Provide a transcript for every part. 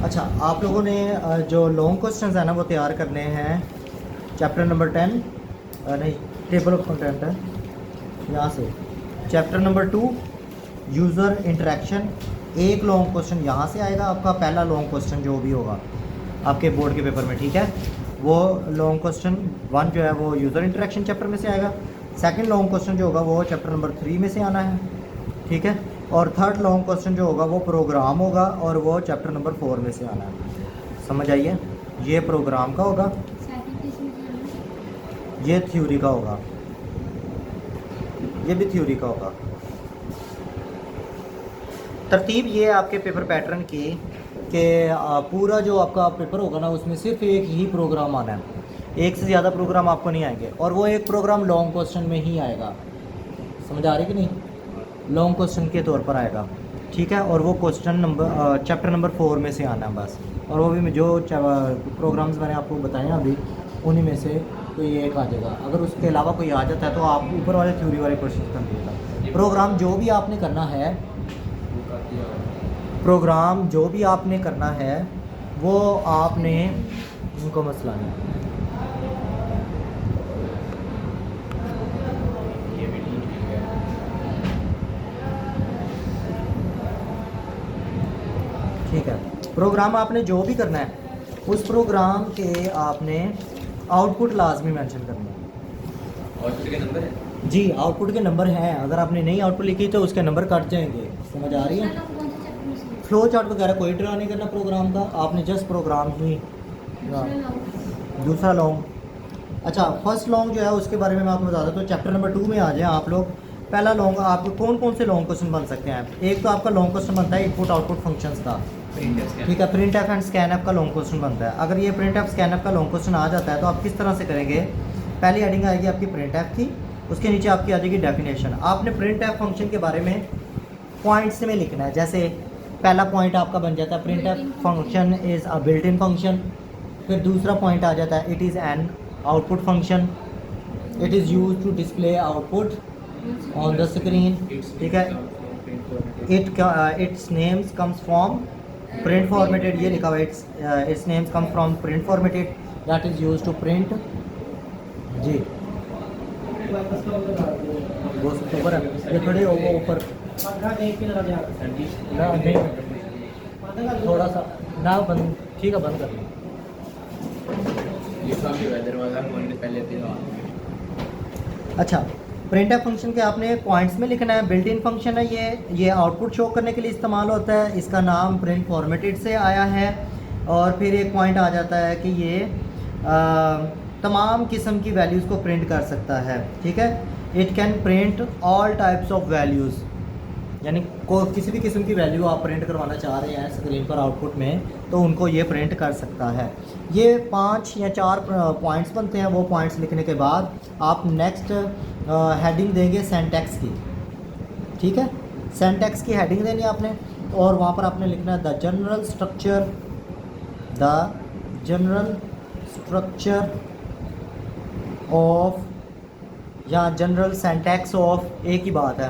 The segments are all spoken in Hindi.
अच्छा, आप लोगों ने जो लॉन्ग क्वेश्चंस है ना वो तैयार करने हैं चैप्टर नंबर 10, नहीं, टेबल ऑफ कंटेंट है यहाँ से, चैप्टर नंबर 2 यूज़र इंटरेक्शन। एक लॉन्ग क्वेश्चन यहाँ से आएगा, आपका पहला लॉन्ग क्वेश्चन जो भी होगा आपके बोर्ड के पेपर में, ठीक है। वो लॉन्ग क्वेश्चन 1 जो है वो यूज़र इंटरेक्शन चैप्टर में से आएगा। सेकंड लॉन्ग क्वेश्चन जो होगा वो चैप्टर नंबर 3 में से आना है, ठीक है। और थर्ड लॉन्ग क्वेश्चन जो होगा वो प्रोग्राम होगा और वो चैप्टर नंबर 4 में से आना है। समझ आइए, ये प्रोग्राम का होगा, ये थ्योरी का होगा, ये भी थ्योरी का होगा। तरतीब ये आपके पेपर पैटर्न की कि पूरा जो आपका पेपर होगा ना उसमें सिर्फ एक ही प्रोग्राम आना है, एक से ज़्यादा प्रोग्राम आपको नहीं आएंगे, और वो एक प्रोग्राम लॉन्ग क्वेश्चन में ही आएगा। समझ आ रही कि नहीं? लॉन्ग क्वेश्चन के तौर पर आएगा, ठीक है। और वो क्वेश्चन नंबर चैप्टर नंबर 4 में से आना है बस। और वो भी जो प्रोग्राम्स मैंने आपको बताए हैं अभी, उन्हीं में से कोई एक आ जाएगा। अगर उसके अलावा कोई आ जाता है तो आप ऊपर वाले थ्योरी वाले क्वेश्चन कर दीजिएगा। प्रोग्राम जो भी आपने करना है, प्रोग्राम जो भी आपने करना है वो आपने उनको मसला है। ठीक है, प्रोग्राम आपने जो भी करना है उस प्रोग्राम के आपने आउटपुट लाजमी मेंशन करना है। आउटपुट के नंबर है जी, आउटपुट के नंबर हैं। अगर आपने नहीं आउटपुट लिखी तो उसके नंबर कट जाएंगे। समझ आ रही है? फ्लो चार्ट वगैरह कोई ड्रा नहीं करना प्रोग्राम का, आपने जस्ट प्रोग्राम ही। दूसरा लॉन्ग, अच्छा फर्स्ट लॉन्ग जो है उसके बारे में मैं आपको बता देता हूँ। चैप्टर नंबर 2 में आ जाए आप लोग। पहला लॉन्ग, आपको कौन कौन से लॉन्ग क्वेश्चन बन सकते हैं? एक तो आपका लॉन्ग क्वेश्चन बनता है इनपुट आउटपुट फंक्शंस का, ठीक है। Print F and scan F का लॉन्ग क्वेश्चन बनता है। अगर ये प्रिंट एफ स्कैन एफ का लॉन्ग क्वेश्चन आ जाता है तो आप किस तरह से करेंगे? पहली हेडिंग आएगी आपकी प्रिंट एफ की, उसके नीचे आपकी आ जाएगी डेफिनेशन। आपने प्रिंट एफ फंक्शन के बारे में पॉइंट्स में लिखना है। जैसे पहला पॉइंट आपका बन जाता है print F function is a built in function. फिर दूसरा पॉइंट आ जाता है it is an output function, it is use to display output on the screen, ठीक है। Its names comes from print formatted, ये लिखा हुआ है its names come from print formatted that is use to print. जी वो सब ऊपर है, ये थोड़ी ऊपर ना, नहीं थोड़ा सा ना बंद, ठीक है बंद कर लो। दरवाजा खोलने पहले अच्छा, प्रिंट एफ फंक्शन के आपने पॉइंट्स में लिखना है। बिल्ट इन फंक्शन है ये आउटपुट शो करने के लिए इस्तेमाल होता है। इसका नाम प्रिंट फॉर्मेटेड से आया है। और फिर एक पॉइंट आ जाता है कि ये तमाम किस्म की वैल्यूज़ को प्रिंट कर सकता है, ठीक है। It can print all types of values, यानी को किसी भी किस्म की वैल्यू आप प्रिंट करवाना चाह रहे हैं स्क्रीन पर आउटपुट में तो उनको ये प्रिंट कर सकता है। ये 5 या 4 पॉइंट्स बनते हैं। वो पॉइंट्स लिखने के बाद आप नेक्स्ट हेडिंग देंगे सिंटैक्स की, ठीक है। सिंटैक्स की हेडिंग देनी है आपने, और वहाँ पर आपने लिखना है द जनरल स्ट्रक्चर ऑफ, या जनरल सिंटैक्स ऑफ, एक ही बात है,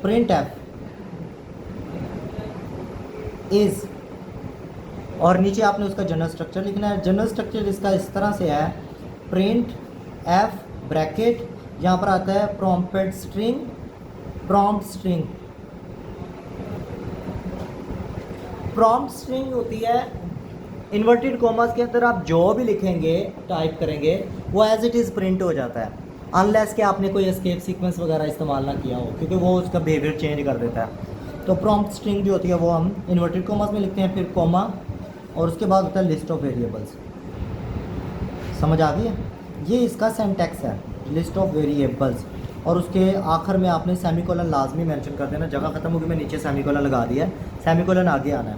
प्रिंट एफ इज़, और नीचे आपने उसका जनरल स्ट्रक्चर लिखना है। जनरल स्ट्रक्चर इसका इस तरह से है, प्रिंट एफ ब्रैकेट, यहाँ पर आता है प्रॉम्प्ट स्ट्रिंग, प्रॉम्प्ट स्ट्रिंग होती है इन्वर्टेड कॉमास के अंदर आप जो भी लिखेंगे टाइप करेंगे वो एज इट इज़ प्रिंट हो जाता है, अनलेस कि आपने कोई एस्केप सीक्वेंस वगैरह इस्तेमाल ना किया हो, क्योंकि वो उसका बिहेवियर चेंज कर देता है। तो प्रॉम्प्ट स्ट्रिंग जो होती है वो हम इन्वर्टेड कॉमास में लिखते हैं, फिर कॉमा, और उसके बाद होता है लिस्ट ऑफ वेरिएबल्स। समझ आ गई है? ये इसका सिंटैक्स है, लिस्ट ऑफ वेरिएबल्स। और उसके आखिर में आपने सेमीकोलन लाजमी मेंशन कर देना। जगह ख़त्म होगी, मैं नीचे सेमीकोलन लगा दिया है, सेमीकोलन आगे आना है।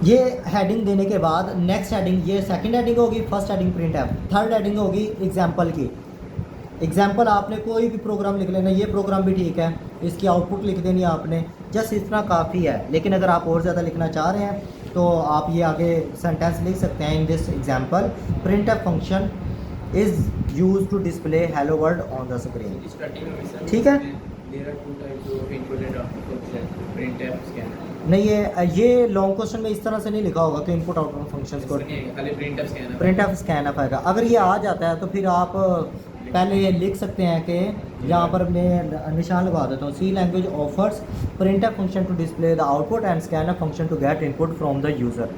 ये हेडिंग देने के बाद नेक्स्ट हेडिंग, ये सेकंड हेडिंग होगी, फर्स्ट हेडिंग प्रिंट है, थर्ड हेडिंग होगी एग्जाम्पल की। एग्जाम्पल आपने कोई भी प्रोग्राम लिख लेना, ये प्रोग्राम भी ठीक है, इसकी आउटपुट लिख देनी है आपने, जस्ट इतना काफ़ी है। लेकिन अगर आप और ज़्यादा लिखना चाह रहे हैं तो आप ये आगे सेंटेंस लिख सकते हैं। In this example print F function is use to display hello world on the screen, ठीक है। नहीं, ये लॉन्ग क्वेश्चन में इस तरह से नहीं लिखा होगा कि इनपुट आउटपुट फंक्शंस को खाली print of scan print of scan of आएगा। अगर ये आ जाता है तो फिर आप पहले ये लिख सकते हैं कि यहाँ पर मैं निशान लगा देता हूँ, C language offers printf function to display the output and scanf function to get input from the user.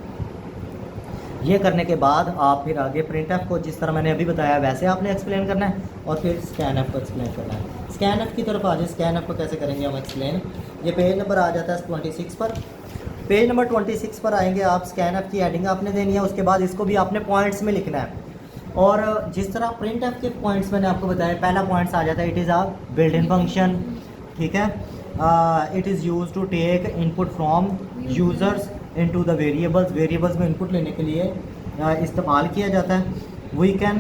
ये करने के बाद आप फिर आगे प्रिंट एफ को जिस तरह मैंने अभी बताया वैसे आपने एक्सप्लेन करना है और फिर स्कैन एफ को एक्सप्लेन करना है। स्कैन एफ की तरफ आ जाए, स्कैन एफ को कैसे करेंगे हम एक्सप्लेन। ये पेज नंबर आ जाता है 26 पर। पेज नंबर 26 पर आएंगे आप, स्कैन एफ की एडिंग आपने देनी है, उसके बाद इसको भी आपने पॉइंट्स में लिखना है। और जिस तरह प्रिंट एफ के पॉइंट्स मैंने आपको बताया, पहला पॉइंट्स आ जाता है it is a built in function, ठीक है। It is use to take input from users into the variables, variables में इनपुट लेने के लिए इस्तेमाल किया जाता है। We can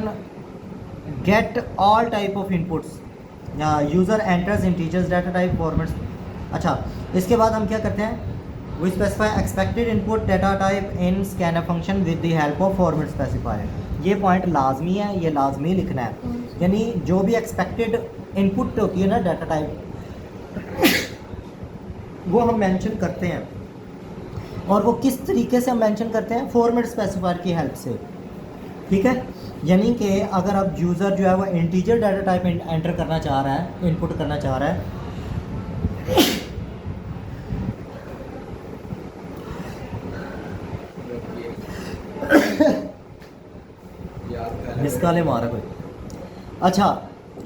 get all type of inputs, user enters integers data type formats. अच्छा, इसके बाद हम क्या करते हैं, we specify expected input data type in scanner function with the help of format specifier. ये पॉइंट लाजमी है, ये लाजमी लिखना है, यानी जो भी एक्सपेक्टेड इनपुट होती है ना डाटा टाइप वो हम मेंशन करते हैं। और वो किस तरीके से हम मेंशन करते हैं, फॉर्मेट स्पेसिफायर की हेल्प से, ठीक है। यानी कि अगर अब यूज़र जो है वो इंटीजर डाटा टाइप एंटर करना चाह रहा है, इनपुट करना चाह रहा है, मिसकाले मारा कोई। अच्छा,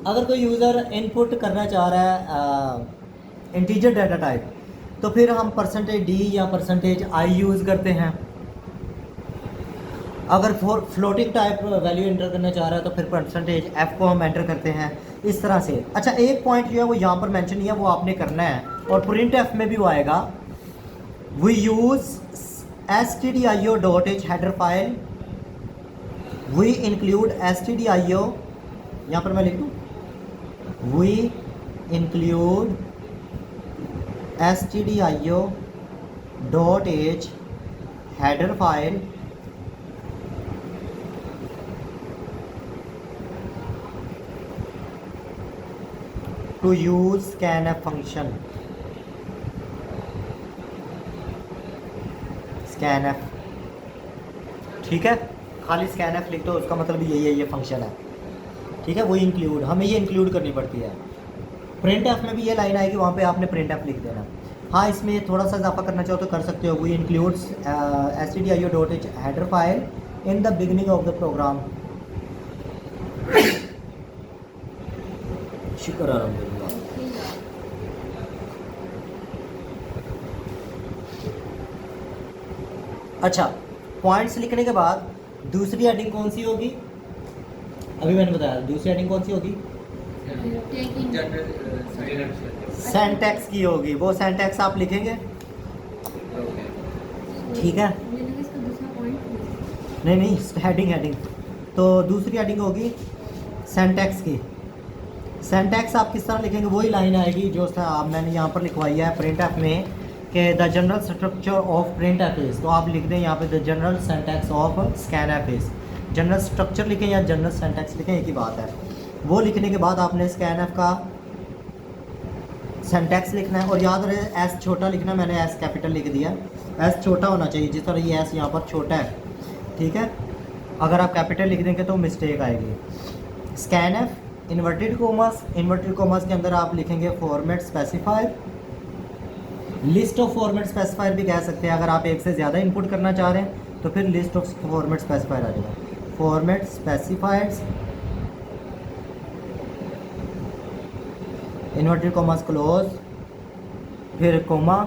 अगर कोई यूज़र इनपुट करना चाह रहा है इंटीजर डाटा टाइप, तो फिर हम %d या %i यूज़ करते हैं। अगर फ्लोटिंग टाइप वैल्यू एंटर करना चाह रहा है तो फिर %f को हम एंटर करते हैं, इस तरह से। अच्छा, एक पॉइंट जो है वो यहाँ पर मेंशन नहीं है, वो आपने करना है और प्रिंट एफ में भी वो आएगा। We use stdio.h header file, we include stdio, यहाँ पर मैं लिख दूँ, we include stdio.h header file to use scanf function, scanf, ठीक है। खाली scanf लिख दो, उसका मतलब यही है, ये फंक्शन है, ठीक है। वो इंक्लूड, हमें ये इंक्लूड करनी पड़ती है। प्रिंट एफ में भी ये लाइन आएगी, वहाँ पे आपने प्रिंट एफ लिख देना। हाँ, इसमें थोड़ा सा इजाफा करना चाहो तो कर सकते हो। We includes stdio.h header file in the beginning of the program. शुक्र अल्हम्दुलिल्लाह। अच्छा, पॉइंट्स लिखने के बाद दूसरी हेडिंग कौन सी होगी, अभी मैंने बताया दूसरी हेडिंग कौन सी होगी, सेंटेक्स की होगी। वो सेंटेक्स आप लिखेंगे, ठीक है। नहीं, हेडिंग तो दूसरी हेडिंग होगी सेंटेक्स की। सेंटेक्स आप किस तरह लिखेंगे, वही लाइन आएगी जो मैंने यहाँ पर लिखवाई है प्रिंट एफ में कि the general structure of print f is. तो आप लिख दें यहाँ पे the general syntax of scan f is. General structure लिखें या जनरल सेंटेक्स लिखें, एक ही बात है। वो लिखने के बाद आपने स्कैन एफ का सेंटेक्स लिखना है, और याद रहे एस छोटा लिखना, मैंने एस कैपिटल लिख दिया। एस छोटा होना चाहिए, जिस तरह ये एस यहाँ पर छोटा है, ठीक है। अगर आप कैपिटल लिख देंगे तो मिस्टेक आएगी। स्कैन एफ इन्वर्टेड कोमास के अंदर आप लिखेंगे format specifier, list of format specifier भी कह सकते हैं। अगर आप एक से ज़्यादा इनपुट करना चाह रहे हैं तो फिर लिस्ट ऑफ फॉर्मेट स्पेसिफायर आ जाएगा। Format specifiers inverted commas close, फिर कोमा,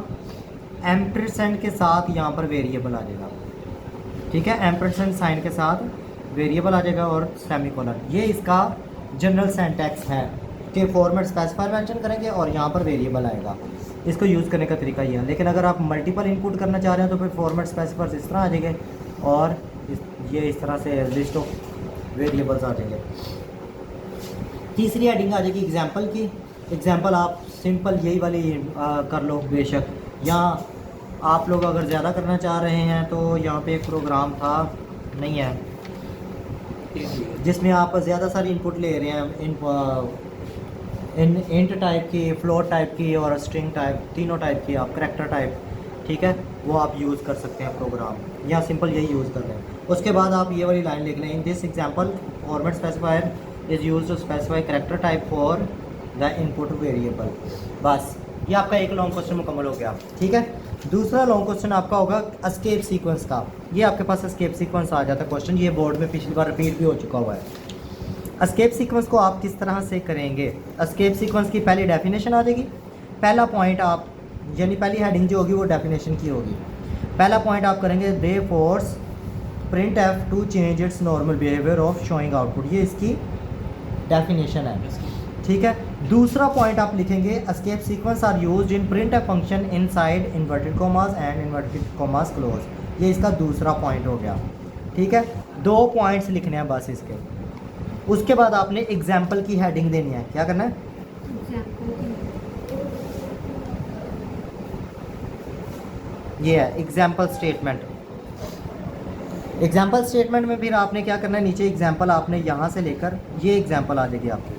एम्परसेंड के साथ यहाँ पर वेरिएबल आ जाएगा, ठीक है। एम्परसेंड साइन के साथ वेरिएबल आ जाएगा और सेमीकोलन। ये इसका जनरल सेंटेक्स है कि फॉर्मेट स्पेसिफायर मेंशन करेंगे और यहाँ पर वेरिएबल आएगा। इसको यूज़ करने का तरीका ये है। लेकिन अगर आप मल्टीपल इनपुट करना चाह रहे हैं तो फिर फॉर्मेट स्पेसिफायर्स इस तरह आ जाएंगे और ये इस तरह से लिस्ट ऑफ वेरिएबल्स आ जाएंगे। तीसरी हेडिंग आ जाएगी एग्जाम्पल की। एग्जाम्पल आप सिंपल यही वाली कर लो बेशक, या आप लोग अगर ज़्यादा करना चाह रहे हैं तो यहाँ पे एक प्रोग्राम था, नहीं है, जिसमें आप ज़्यादा सारी इनपुट ले रहे हैं, इंट टाइप की, फ्लोट टाइप की और स्ट्रिंग टाइप, तीनों टाइप की आप, करैक्टर टाइप। ठीक है, वो आप यूज़ कर सकते हैं प्रोग्राम, या सिंपल यही यूज़ कर लें। उसके बाद आप ये वाली लाइन लिख लें, in this example format specifier is used to specify character type for the input variable. बस ये आपका एक लॉन्ग क्वेश्चन मुकम्मल हो गया। ठीक है, दूसरा लॉन्ग क्वेश्चन आपका होगा एस्केप सीक्वेंस का। ये आपके पास एस्केप सीक्वेंस आ जाता है क्वेश्चन, ये बोर्ड में पिछली बार रिपीट भी हो चुका हुआ है। एस्केप सीक्वेंस को आप किस तरह से करेंगे? एस्केप सीक्वेंस की पहली डेफिनेशन आ जाएगी। पहला पॉइंट आप, यानी पहली हेडिंग जो होगी वो डेफिनेशन की होगी। पहला पॉइंट आप करेंगे they force printf to change its normal behaviour of showing output, ये इसकी डेफिनेशन है। ठीक है, दूसरा पॉइंट आप लिखेंगे escape sequence are used in print a function inside inverted commas and inverted commas close, ये इसका दूसरा पॉइंट हो गया। ठीक है, 2 पॉइंट्स लिखने हैं बस इसके। उसके बाद आपने एग्जाम्पल की हेडिंग देनी है। क्या करना है? ये है एग्जाम्पल स्टेटमेंट। एग्जाम्पल स्टेटमेंट में फिर आपने क्या करना है, नीचे एग्जाम्पल आपने यहाँ से लेकर ये एग्जाम्पल आ जाएगी आपकी।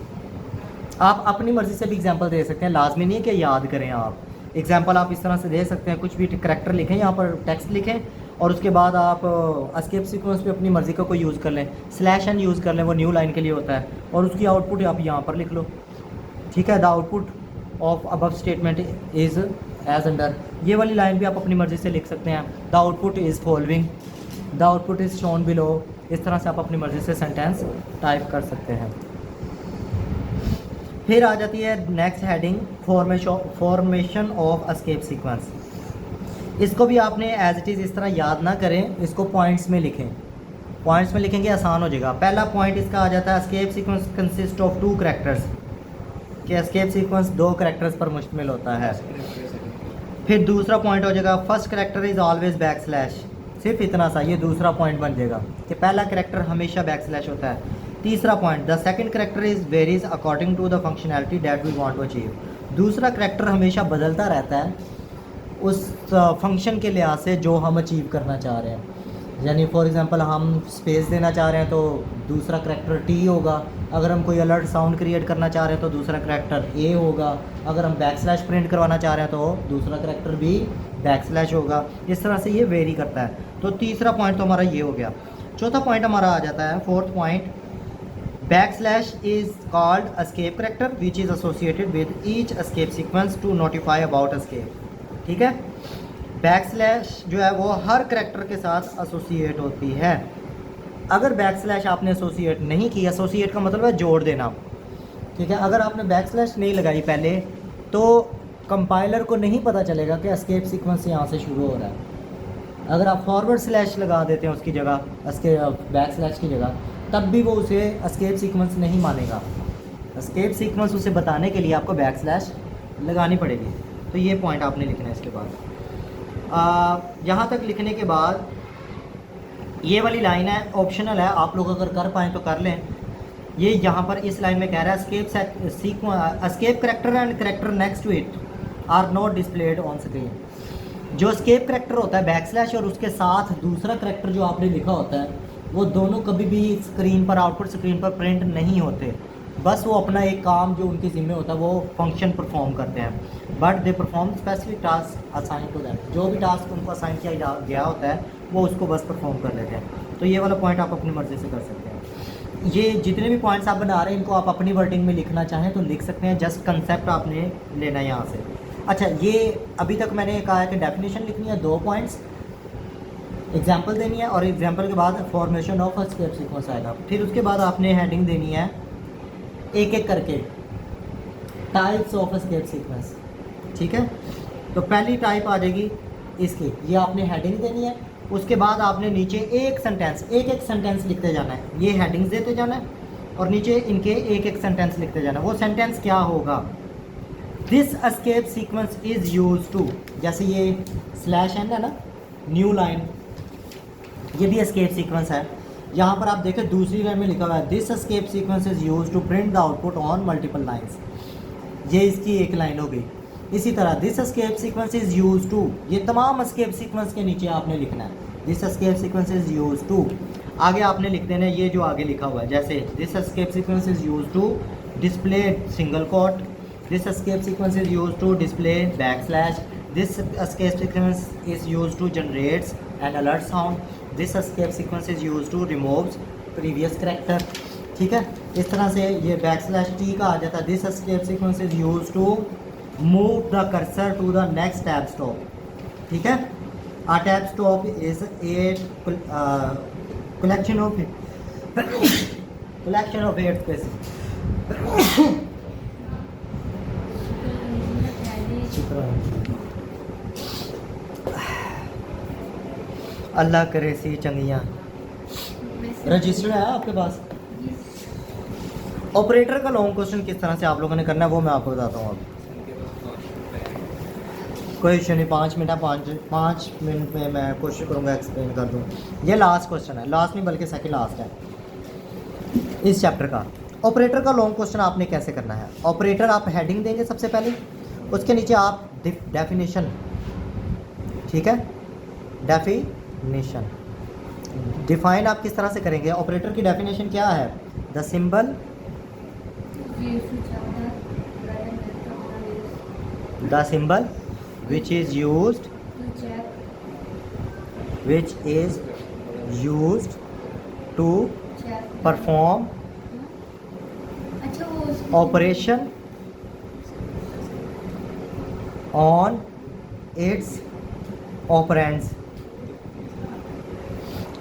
आप अपनी मर्ज़ी से भी एग्जाम्पल दे सकते हैं, लाजमी नहीं है कि याद करें आप। एग्जाम्पल आप इस तरह से दे सकते हैं, कुछ भी करैक्टर लिखें, यहाँ पर टेक्स्ट लिखें और उसके बाद आप एस्केप सीक्वेंस पे अपनी मर्ज़ी का कोई यूज़ कर लें, /n यूज़ कर लें, वो न्यू लाइन के लिए होता है, और उसकी आउटपुट आप यहाँ पर लिख लो। ठीक है, the output of above statement is as under, ये वाली लाइन भी आप अपनी मर्ज़ी से लिख सकते हैं। The output is following, the output is shown below, इस तरह से आप अपनी मर्ज़ी से सेंटेंस टाइप कर सकते हैं। फिर आ जाती है next heading formation of escape sequence. इसको भी आपने एज इट इज़ इस तरह याद ना करें, इसको पॉइंट्स में लिखें। पॉइंट्स में लिखेंगे आसान हो जाएगा। पहला पॉइंट इसका आ जाता है escape sequence consist of 2 characters, कि एस्केप सीक्वेंस 2 करैक्टर्स पर मुश्तमिल होता है। फिर दूसरा पॉइंट हो जाएगा फर्स्ट करैक्टर इज़ ऑलवेज /, सिर्फ इतना सा, ये दूसरा पॉइंट बन जाएगा कि पहला करैक्टर हमेशा / होता है। तीसरा point the second character is varies according to the functionality that we want to achieve, दूसरा करैक्टर हमेशा बदलता रहता है उस फंक्शन के लिहाज से जो हम अचीव करना चाह रहे हैं। यानी फॉर एग्जांपल हम स्पेस देना चाह रहे हैं तो दूसरा करैक्टर T होगा, अगर हम कोई अलर्ट साउंड क्रिएट करना चाह रहे हैं तो दूसरा करैक्टर A होगा, अगर हम / प्रिंट करवाना चाह रहे हैं तो दूसरा करैक्टर भी / होगा। इस तरह से ये वेरी करता है। तो तीसरा पॉइंट तो हमारा ये हो गया। चौथा पॉइंट हमारा आ जाता है, fourth point, / is called escape character which is associated with each escape sequence to notify about escape। ठीक है, / जो है वो हर करैक्टर के साथ एसोसिएट होती है। अगर / आपने एसोसिएट नहीं की, एसोसिएट का मतलब है जोड़ देना। ठीक है, अगर आपने / नहीं लगाई पहले तो कंपाइलर को नहीं पता चलेगा कि एस्केप सीक्वेंस यहाँ से शुरू हो रहा है। अगर आप / लगा देते हैं उसकी जगह, / की जगह, तब भी वो उसे एस्केप सीक्वेंस नहीं मानेगा। एस्केप सीक्वेंस उसे बताने के लिए आपको / लगानी पड़ेगी। तो ये पॉइंट आपने लिखना है। इसके बाद यहाँ तक लिखने के बाद ये वाली लाइन है, ऑप्शनल है, आप लोग अगर कर पाएँ तो कर लें। ये यहाँ पर इस लाइन में कह रहा है escape character and character next to it are not displayed on screen. जो एस्केप करैक्टर होता है / और उसके साथ दूसरा करैक्टर जो आपने लिखा होता है, वो दोनों कभी भी स्क्रीन पर, आउटपुट स्क्रीन पर प्रिंट नहीं होते। बस वो अपना एक काम जो उनके ज़िम्मे होता है वो फंक्शन परफॉर्म करते हैं। But they perform specific task assign to them, जो भी टास्क उनको असाइन किया गया होता है वो उसको बस परफॉर्म कर लेते हैं। तो ये वाला पॉइंट आप अपनी मर्ज़ी से कर सकते हैं। ये जितने भी पॉइंट्स आप बना रहे हैं इनको आप अपनी वर्डिंग में लिखना चाहें तो लिख सकते हैं, जस्ट कंसेप्ट आपने लेना है यहाँ से। अच्छा, ये अभी तक मैंने कहा है कि डेफिनेशन लिखनी है, 2 पॉइंट्स, एग्जाम्पल देनी है और एग्जाम्पल के बाद फॉर्मेशन ऑफ एस्केप सीक्वेंस आएगा। फिर उसके बाद आपने हेडिंग देनी है एक एक करके, टाइप्स ऑफ एस्केप सीक्वेंस। ठीक है, तो पहली टाइप आ जाएगी इसकी, ये आपने हेडिंग देनी है। उसके बाद आपने नीचे एक एक सेंटेंस लिखते जाना है, ये हेडिंग्स देते जाना है और नीचे इनके एक सेंटेंस लिखते जाना है। वो सेंटेंस क्या होगा? This escape sequence is use to, जैसे ये /n है ना, न्यू लाइन, ये भी एस्केप सीक्वेंस है। यहाँ पर आप देखें दूसरी लाइन में लिखा हुआ है this escape sequence is use to print the output on multiple lines, ये इसकी एक लाइन हो गई। इसी तरह this escape sequence is use to, ये तमाम एस्केप सीक्वेंस के नीचे आपने लिखना है this escape sequence is / to. आगे आपने लिख देना है ये जो आगे लिखा हुआ है, जैसे this escape sequence is / to display single quote, this escape sequence is / to display /, this escape sequence is use to generates an alert sound. This escape sequence is use to removes previous character. ठीक है, इस तरह से ये /T का आ जाता है। This escape sequence is use to move the cursor to the next tab stop. ठीक है, a tab stop is a collection of 8 spaces। अल्लाह करे सी चंगियाँ। रजिस्टर है आपके पास? ऑपरेटर का लॉन्ग क्वेश्चन किस तरह से आप लोगों ने करना है वो मैं आपको बताता हूँ। अब कोई इशू नहीं, 5 मिनट है, 5 मिनट में मैं कोशिश करूँगा एक्सप्लेन कर दूँ। ये लास्ट क्वेश्चन है, लास्ट नहीं बल्कि सेकंड लास्ट है इस चैप्टर का। ऑपरेटर का लॉन्ग क्वेश्चन आपने कैसे करना है? ऑपरेटर आप हेडिंग देंगे सबसे पहले, उसके नीचे आप डेफिनेशन। ठीक है, डेफिनेशन डिफाइन आप किस तरह से करेंगे? ऑपरेटर की डेफिनेशन क्या है? The symbol, the symbol which is used to perform operation on its operands।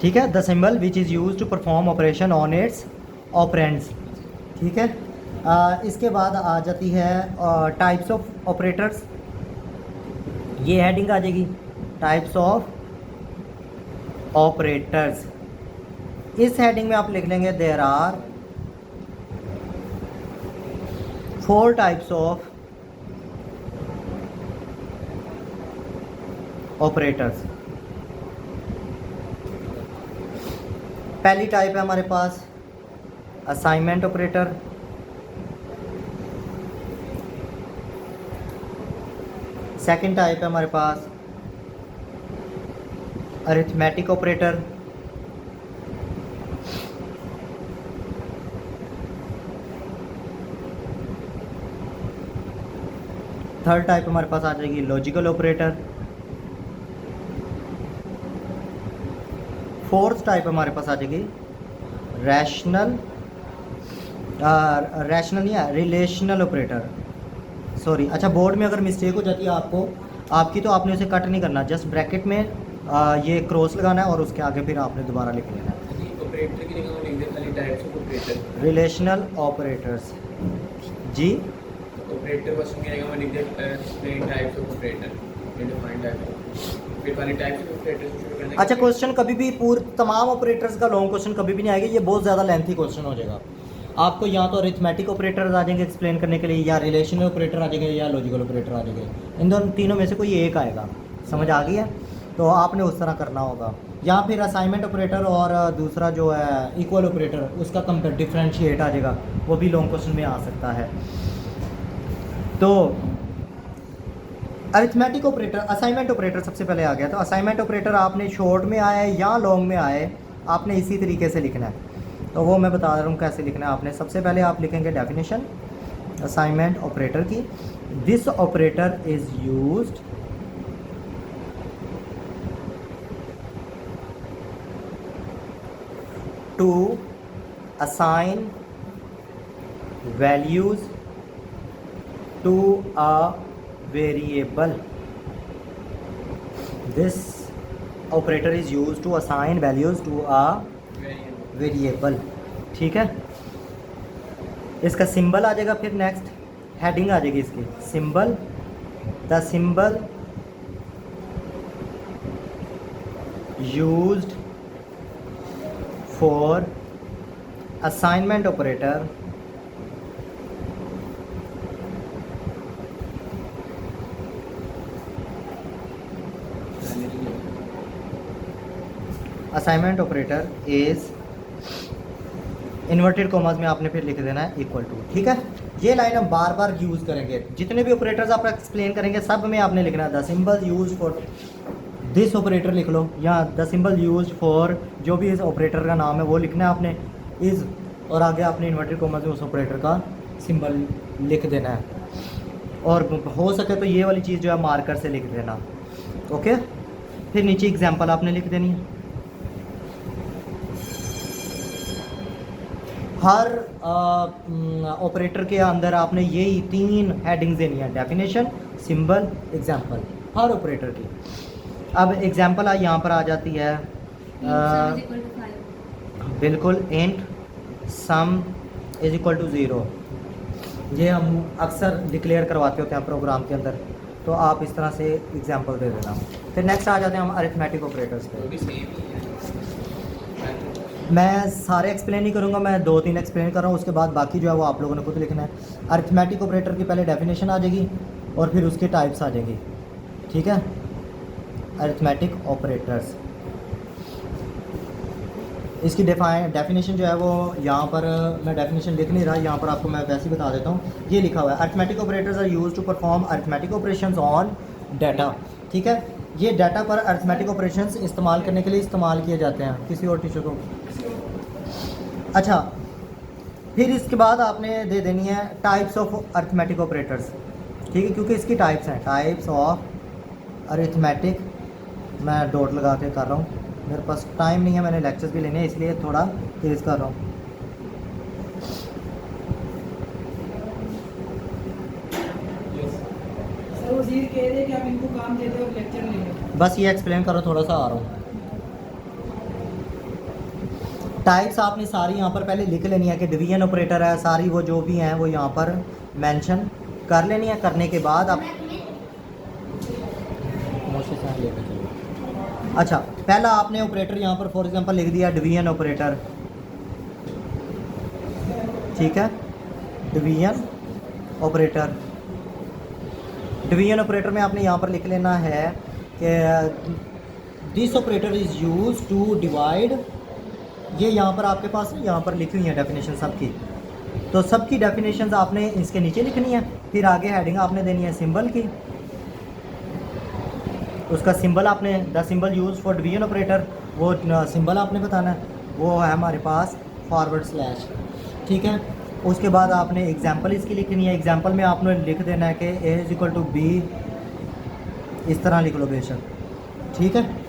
ठीक है, the symbol which is use to perform operation on its operands. ठीक है, इसके बाद आ जाती है टाइप्स ऑफ ऑपरेटर्स। ये हेडिंग आ जाएगी, टाइप्स ऑफ ऑपरेटर्स। इस हेडिंग में आप लिख लेंगे there are 4 types of operators. पहली टाइप है हमारे पास असाइनमेंट ऑपरेटर। सेकंड टाइप है हमारे पास अरिथमेटिक ऑपरेटर। थर्ड टाइप हमारे पास आ जाएगी लॉजिकल ऑपरेटर। फोर्थ टाइप हमारे पास आ जाएगी रैशनल नहीं है, रिलेशनल ऑपरेटर। सॉरी, अच्छा बोर्ड में अगर मिस्टेक हो जाती है आपकी तो आपने उसे कट नहीं करना, जस्ट ब्रैकेट में ये क्रॉस लगाना है और उसके आगे फिर आपने दोबारा लिख लेना है। ऑपरेटर की जगह लिख दे खाली types of operator, relational operators. जी, ऑपरेटर क्वेश्चन की जगह में लिख दे explain types of operator, define types, फिर खाली टाइप्स ऑफ ऑपरेटर से शुरू करना। अच्छा, क्वेश्चन कभी भी तमाम ऑपरेटर्स का लॉन्ग क्वेश्चन कभी भी नहीं आएगा, ये बहुत ज़्यादा लेंथी क्वेश्चन हो जाएगा। आपको या तो अरिथमेटिक ऑपरेटर्स आ जाएंगे एक्सप्लेन करने के लिए, या रिलेशनल ऑपरेटर आ जाएंगे, या लॉजिकल ऑपरेटर आ जाएंगे। इन दोनों तीनों में से कोई एक आएगा। समझ आ गई है? तो आपने उस तरह करना होगा। या फिर असाइनमेंट ऑपरेटर और दूसरा जो है इक्वल ऑपरेटर, उसका कंपेयर डिफरेंशिएट आ जाएगा, वो भी लॉन्ग क्वेश्चन में आ सकता है। तो अरिथमेटिक ऑपरेटर, असाइनमेंट ऑपरेटर सबसे पहले आ गया। तो असाइनमेंट ऑपरेटर आपने शॉर्ट में आए या लॉन्ग में आए, आपने इसी तरीके से लिखना है। तो वो मैं बता रहा हूँ कैसे लिखना है। आपने सबसे पहले आप लिखेंगे डेफिनेशन असाइनमेंट ऑपरेटर की। This operator is used to assign values to a variable. This operator is used to assign values to a variable. ठीक है, इसका सिंबल आ जाएगा। फिर नेक्स्ट हेडिंग आ जाएगी इसकी, symbol, the symbol used for assignment operator assignment operator is inverted commas में आपने फिर लिख देना है इक्वल टू। ठीक है, ये लाइन हम बार बार यूज़ करेंगे। जितने भी ऑपरेटर्स आप एक्सप्लेन करेंगे सब में आपने लिखना है the symbol use for this operator लिख लो, या द सिंबल यूज फॉर जो भी इस ऑपरेटर का नाम है वो लिखना है आपने, इज़, और आगे आपने इन्वर्टेड कॉमास में उस ऑपरेटर का सिंबल लिख देना है। और हो सके तो ये वाली चीज़ जो है मार्कर से लिख देना। ओके, फिर नीचे एग्जांपल आपने लिख देनी है। हर ऑपरेटर के अंदर आपने यही 3 हेडिंग्स देनी है, डेफिनेशन, सिंबल, एग्जांपल, हर ऑपरेटर की। अब एग्जांपल यहाँ पर आ जाती है बिल्कुल, int sum is equal to 0। ये हम अक्सर डिक्लेयर करवाते होते हैं प्रोग्राम के अंदर, तो आप इस तरह से एग्जांपल दे देना। फिर नेक्स्ट आ जाते हैं हम अरिथमेटिक ऑपरेटर्स पे। वो भी सेम ही है। मैं सारे एक्सप्लेन नहीं करूँगा, मैं 2-3 एक्सप्लेन कर रहा हूँ, उसके बाद बाकी जो है वो आप लोगों ने खुद लिखना है। अरिथमेटिक ऑपरेटर की पहले डेफिनेशन आ जाएगी और फिर उसके टाइप्स आ जाएंगी, ठीक है। अरिथमेटिक ऑपरेटर्स, इसकी डेफिनेशन जो है वो यहाँ पर मैं डेफिनेशन लिख नहीं रहा, यहाँ पर आपको मैं वैसे ही बता देता हूँ। ये लिखा हुआ है, arithmetic operators are used to perform arithmetic operations on data, ठीक है। ये डाटा पर अरिथमेटिक ऑपरेशंस इस्तेमाल करने के लिए इस्तेमाल किए जाते हैं। किसी और टीचर को, अच्छा, फिर इसके बाद आपने दे देनी है टाइप्स ऑफ अरिथमेटिक ऑपरेटर्स, ठीक है, क्योंकि इसकी टाइप्स हैं, टाइप्स ऑफ अरिथमेटिक। मैं डॉट लगा के कर रहा हूँ, मेरे पास टाइम नहीं है, मैंने लेक्चर्स भी लेने हैं, इसलिए थोड़ा तेज़ कर रहा हूँ। सर वजीर कह रहे हैं कि आप इनको काम दे दो और लेक्चर ले लो। बस ये एक्सप्लेन करो, थोड़ा सा आ रहा हूँ। टाइप्स आपने सारी यहाँ पर पहले लिख लेनी है कि डिवीजन ऑपरेटर है, सारी वो जो भी हैं वो यहाँ पर मेंशन कर लेनी है। करने के बाद आप अच्छा, पहला आपने ऑपरेटर यहाँ पर फॉर एग्जांपल लिख दिया डिवीजन ऑपरेटर, ठीक है, डिवीजन ऑपरेटर। डिवीजन ऑपरेटर में आपने यहाँ पर लिख लेना है कि this operator is use to divide. ये यहाँ पर आपके पास यहाँ पर लिखी हुई है डेफिनेशन सबकी, तो सबकी डेफिनेशंस आपने इसके नीचे लिखनी है। फिर आगे हेडिंग आपने देनी है सिंबल की, उसका सिंबल आपने the symbol use for division operator, वो सिंबल आपने बताना है, वो है हमारे पास /, ठीक है। उसके बाद आपने एग्जांपल इसकी लिखनी है। एग्जांपल में आपने लिख देना है कि a is equal to b, इस तरह लिख लो बेशक, ठीक है।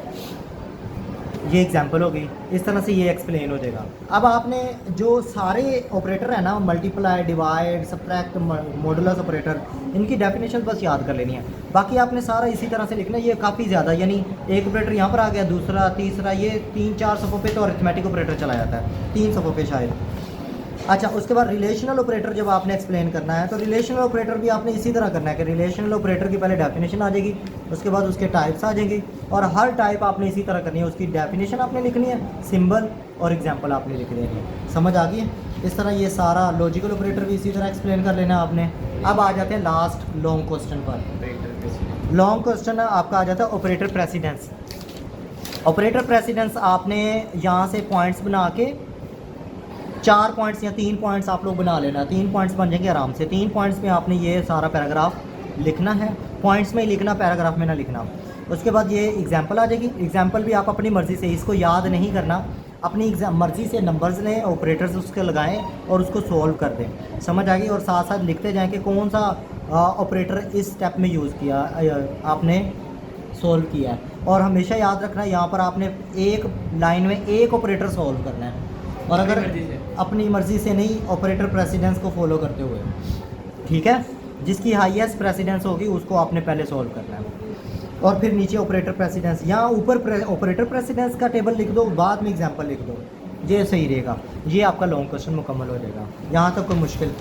ये एग्जांपल होगी, इस तरह से ये एक्सप्लेन हो जाएगा। अब आपने जो सारे ऑपरेटर है ना, multiply, divide, subtract, modulus operator, इनकी डेफिनेशन बस याद कर लेनी है। बाकी आपने सारा इसी तरह से लिखना है। ये काफ़ी ज़्यादा, यानी एक ऑपरेटर यहाँ पर आ गया, दूसरा, तीसरा, ये 3-4 सफ़ों पे तो अरिथमेटिक ऑपरेटर चला जाता है, 3 सफ़ों पे शायद। अच्छा, उसके बाद रिलेशनल ऑपरेटर जब आपने एक्सप्लेन करना है तो रिलेशनल ऑपरेटर भी आपने इसी तरह करना है कि रिलेशनल ऑपरेटर की पहले डेफिनेशन आ जाएगी, उसके बाद उसके टाइप्स आ जाएंगे, और हर टाइप आपने इसी तरह करनी है। उसकी डेफिनेशन आपने लिखनी है, सिंबल और एग्जांपल आपने लिख देनी है। समझ आ गई है? इस तरह ये सारा लॉजिकल ऑपरेटर भी इसी तरह एक्सप्लेन कर लेना आपने। अब आ जाते हैं लास्ट लॉन्ग क्वेश्चन पर। लॉन्ग क्वेश्चन आपका आ जाता है ऑपरेटर प्रेसिडेंस। ऑपरेटर प्रेसिडेंस आपने यहाँ से पॉइंट्स बना के 4 पॉइंट्स या 3 पॉइंट्स आप लोग बना लेना, 3 पॉइंट्स बन जाएंगे आराम से। 3 पॉइंट्स में आपने ये सारा पैराग्राफ लिखना है, पॉइंट्स में ही लिखना, पैराग्राफ में ना लिखना। उसके बाद ये एग्जांपल आ जाएगी। एग्जांपल भी आप अपनी मर्ज़ी से, इसको याद नहीं करना, अपनी मर्ज़ी से नंबर्स लें, ऑपरेटर्स उसके लगाएं और उसको सॉल्व कर दें। समझ आ गई? और साथ साथ लिखते जाएँ कि कौन सा ऑपरेटर इस स्टेप में यूज़ किया, आपने सॉल्व किया है। और हमेशा याद रखना, यहाँ पर आपने एक लाइन में एक ऑपरेटर सॉल्व करना है, और अगर अपनी मर्ज़ी से नहीं, ऑपरेटर प्रेसिडेंस को फॉलो करते हुए, ठीक है। जिसकी हाईएस्ट प्रेसिडेंस होगी उसको आपने पहले सॉल्व करना है। और फिर नीचे ऑपरेटर प्रेसिडेंस, यहाँ ऊपर ऑपरेटर प्रेसिडेंस का टेबल लिख दो, बाद में एग्जांपल लिख दो, ये सही रहेगा। ये आपका लॉन्ग क्वेश्चन मुकम्मल हो जाएगा। यहाँ तक कोई मुश्किल